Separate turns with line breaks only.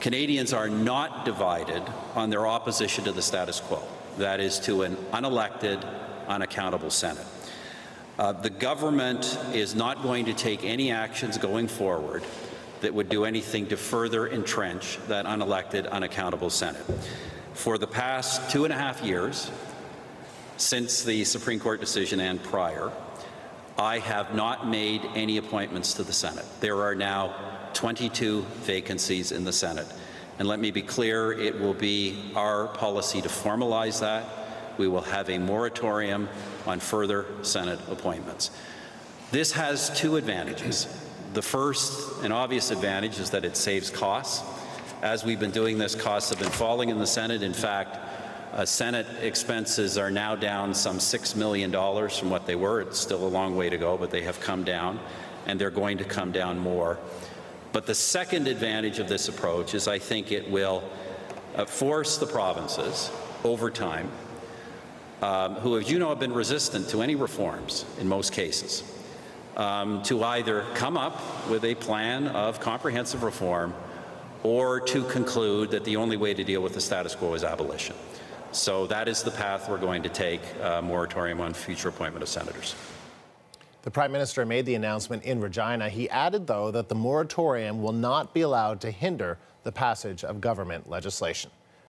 Canadians are not divided on their opposition to the status quo. That is, to an unelected, unaccountable Senate. The government is not going to take any actions going forward that would do anything to further entrench that unelected, unaccountable Senate. For the past 2.5 years, since the Supreme Court decision and prior, I have not made any appointments to the Senate. There are now 22 vacancies in the Senate. And let me be clear, it will be our policy to formalize that. We will have a moratorium on further Senate appointments. This has two advantages. The first and obvious advantage is that it saves costs. As we've been doing this, costs have been falling in the Senate. In fact, Senate expenses are now down some $6 million from what they were. It's still a long way to go, but they have come down, and they're going to come down more. But the second advantage of this approach is I think it will force the provinces over time, who, as you know, have been resistant to any reforms in most cases, to either come up with a plan of comprehensive reform or to conclude that the only way to deal with the status quo is abolition. So that is the path we're going to take, a moratorium on future appointment of senators.
The Prime Minister made the announcement in Regina. He added, though, that the moratorium will not be allowed to hinder the passage of government legislation.